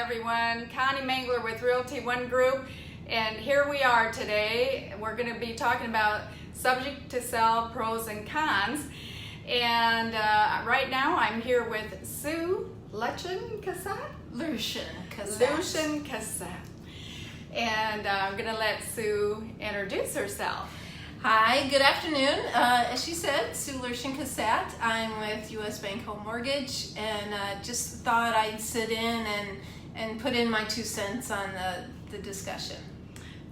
everyone. Connie Mangler with Realty One Group, and here we are today. We're going to be talking about subject to sell pros and cons. And right now I'm here with Sue Lucian Cassat. And I'm going to let Sue introduce herself. Hi, good afternoon. As she said, Sue Lucian Cassat. I'm with U.S. Bank Home Mortgage, and just thought I'd sit in and put in my 2 cents on the discussion.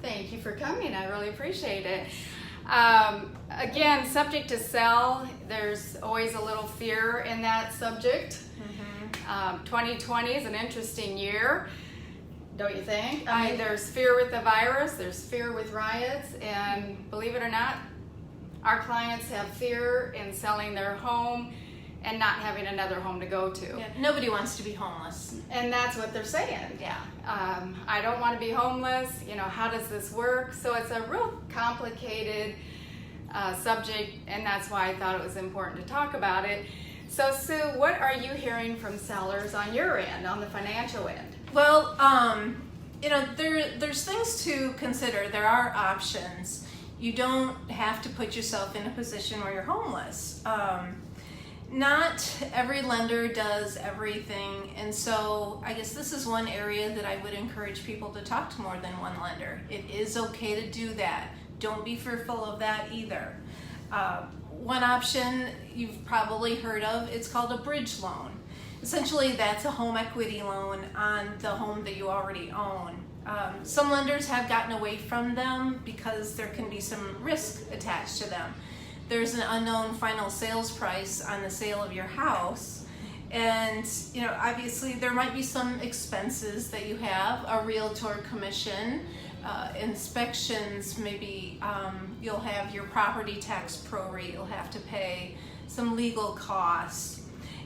Thank you for coming. I really appreciate it. Again, subject to sell, there's always a little fear in that subject. 2020 is an interesting year, don't you think? I mean, there's fear with the virus, there's fear with riots, and believe it or not, our clients have fear in selling their home and not having another home to go to. Yeah, nobody wants to be homeless. And that's what they're saying. Yeah. I don't want to be homeless. You know, how does this work? So it's a real complicated subject, and that's why I thought it was important to talk about it. So Sue, what are you hearing from sellers on your end, on the financial end? Well, you know, there's things to consider. There are options. You don't have to put yourself in a position where you're homeless. Not every lender does everything, and so I guess this is one area that I would encourage people to talk to more than one lender. It is okay to do that. Don't be fearful of that either. One option you've probably heard of, it's called a bridge loan. Essentially, that's a home equity loan on the home that you already own. Some lenders have gotten away from them because there can be some risk attached to them. There's an unknown final sales price on the sale of your house, and you know, obviously there might be some expenses that you have, a realtor commission, inspections, maybe you'll have your property tax prorate you'll have to pay, some legal costs.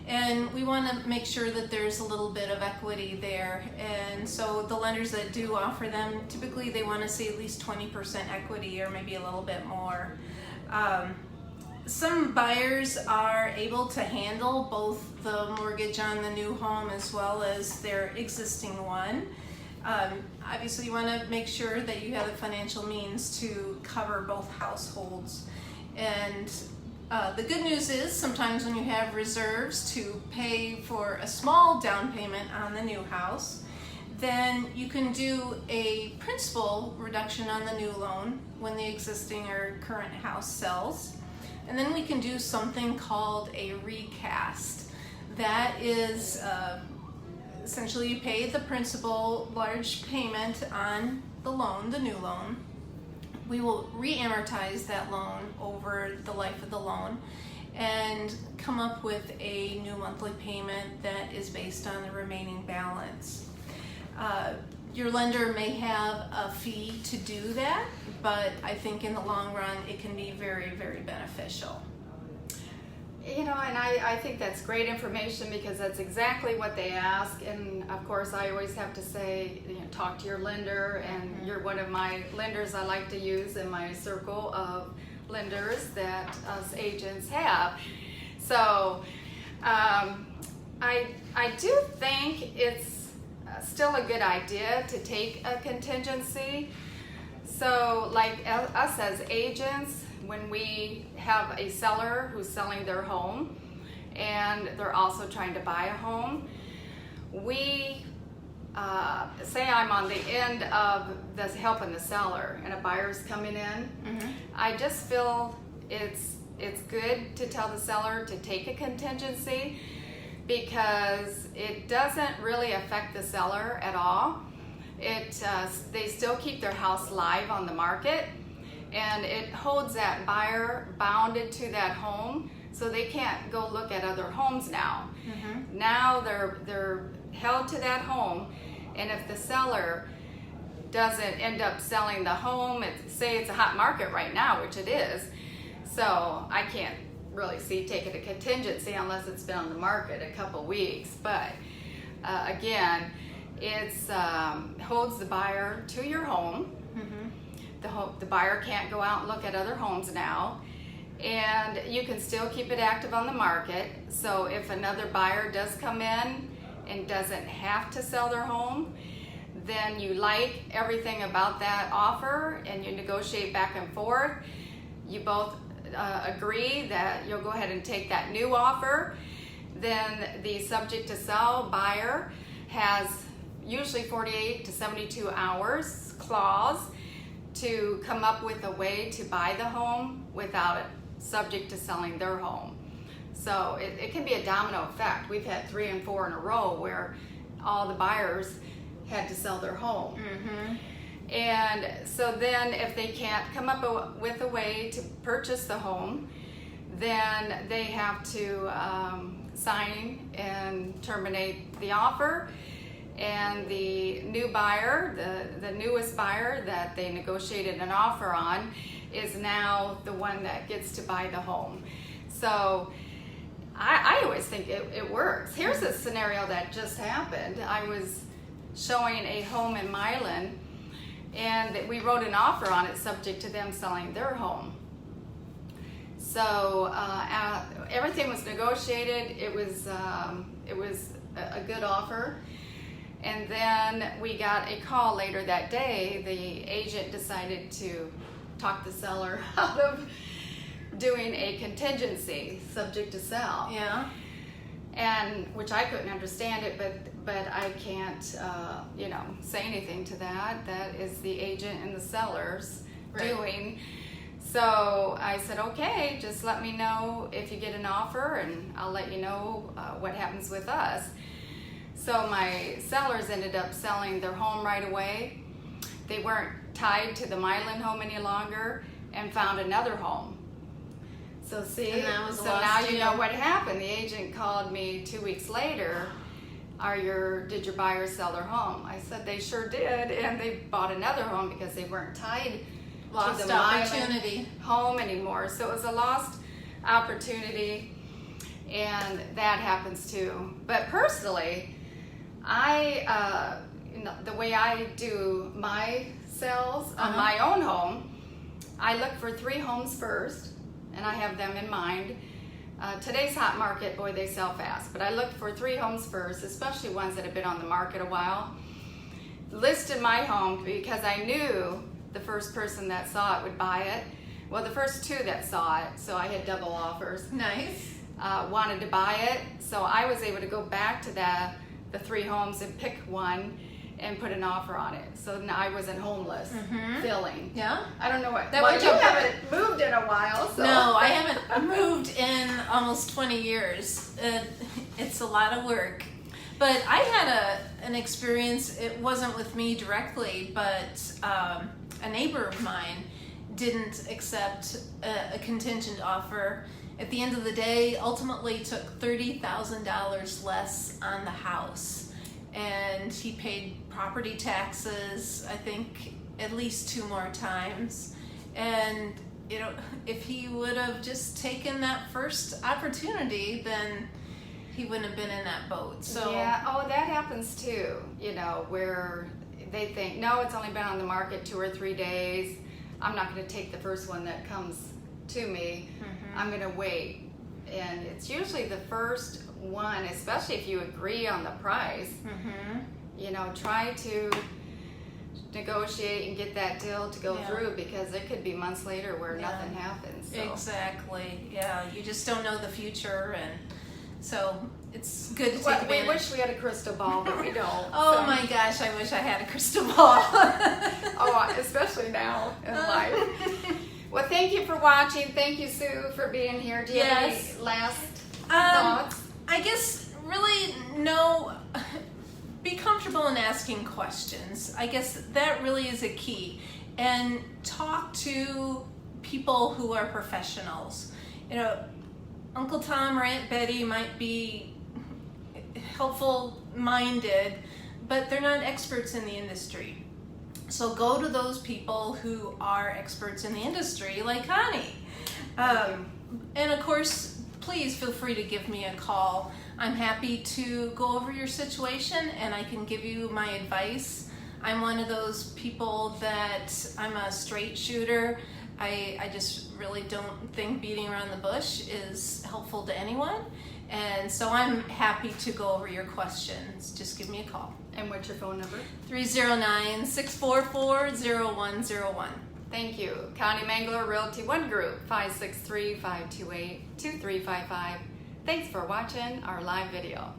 And we want to make sure that there's a little bit of equity there. And so the lenders that do offer them, typically they want to see at least 20% equity or maybe a little bit more. Some buyers are able to handle both the mortgage on the new home as well as their existing one. Obviously you want to make sure that you have the financial means to cover both households. And the good news is sometimes when you have reserves to pay for a small down payment on the new house, then you can do a principal reduction on the new loan when the existing or current house sells. And then we can do something called a recast. That is essentially you pay the principal large payment on the loan, the new loan. We will re-amortize that loan over the life of the loan and come up with a new monthly payment that is based on the remaining balance. Your lender may have a fee to do that, but I think in the long run it can be very, very beneficial. You know, and I think that's great information because that's exactly what they ask. And of course, I always have to say, you know, talk to your lender, and you're one of my lenders I like to use in my circle of lenders that us agents have. So I do think it's still a good idea to take a contingency. So like us as agents, when we have a seller who's selling their home and they're also trying to buy a home, we say I'm on the end of this helping the seller and a buyer's coming in. I just feel it's good to tell the seller to take a contingency because it doesn't really affect the seller at all. They still keep their house live on the market, and it holds that buyer bounded to that home, so they can't go look at other homes now. Now they're held to that home, and if the seller doesn't end up selling the home, say it's a hot market right now, which it is, so I can't really see taking a contingency unless it's been on the market a couple weeks. But again, it's holds the buyer to your home. The buyer can't go out and look at other homes now, and you can still keep it active on the market. So if another buyer does come in and doesn't have to sell their home, then you like everything about that offer and you negotiate back and forth. You both agree that you'll go ahead and take that new offer. Then the subject to sell buyer has usually 48 to 72 hours clause to come up with a way to buy the home without it subject to selling their home. So it can be a domino effect. We've had 3 and 4 in a row where all the buyers had to sell their home. And so then if they can't come up with a way to purchase the home, then they have to sign and terminate the offer. And the new buyer, the newest buyer that they negotiated an offer on, is now the one that gets to buy the home. So I always think it works. Here's a scenario that just happened. I was showing a home in Milan, and we wrote an offer on it subject to them selling their home. So everything was negotiated. It was a good offer. And then we got a call later that day. The agent decided to talk the seller out of doing a contingency subject to sell. Yeah. And which I couldn't understand it, but I can't say anything to that. That is the agent and the sellers doing. So I said, okay, just let me know if you get an offer and I'll let you know what happens with us. So my sellers ended up selling their home right away. They weren't tied to the Milan home any longer and found another home. So see, And that was a so lost now you deal. know what happened. The agent called me 2 weeks later. Did your buyers sell their home? I said they sure did, and they bought another home because they weren't tied Lost to the Milan opportunity. home anymore. So it was a lost opportunity, and that happens too. But personally, the way I do my sales on my own home, I look for 3 homes first, and I have them in mind. Today's hot market, boy, they sell fast. But I looked for 3 homes first, especially ones that have been on the market a while. Listed my home because I knew the first person that saw it would buy it. Well, the first 2 that saw it, so I had double offers, Nice. wanted to buy it. So I was able to go back to the 3 homes and pick one and put an offer on it. So now I wasn't homeless, filling. Yeah. I don't know what. That Well, worked you out haven't moved in a while, so. No, I haven't moved in almost 20 years. It's a lot of work. But I had an experience, it wasn't with me directly, but a neighbor of mine didn't accept a contingent offer. At the end of the day, ultimately took $30,000 less on the house. And he paid property taxes, I think, at least 2 more times. And, if he would have just taken that first opportunity, then he wouldn't have been in that boat. So Yeah, that happens too, where they think, no, it's only been on the market 2 or 3 days. I'm not going to take the first one that comes to me. I'm going to wait. And it's usually the first one, especially if you agree on the price. Try to negotiate and get that deal to go through, because it could be months later where nothing happens. So. Exactly. Yeah, you just don't know the future, and so it's good to take Well, advantage. we wish we had a crystal ball, but we don't. Oh so. my gosh, I wish I had a crystal ball. Especially now in life. Well, thank you for watching. Thank you, Sue, for being here. Do you have any last thoughts? I guess really be comfortable in asking questions. I guess that really is a key. And talk to people who are professionals. Uncle Tom or Aunt Betty might be helpful minded, but they're not experts in the industry. So go to those people who are experts in the industry, like Connie. And of course, please feel free to give me a call. I'm happy to go over your situation and I can give you my advice. I'm one of those people that I'm a straight shooter. I just really don't think beating around the bush is helpful to anyone. And so I'm happy to go over your questions. Just give me a call. And what's your phone number? 309-644-0101. Thank you. County Mangler Realty One Group, 563-528-2355. Thanks for watching our live video.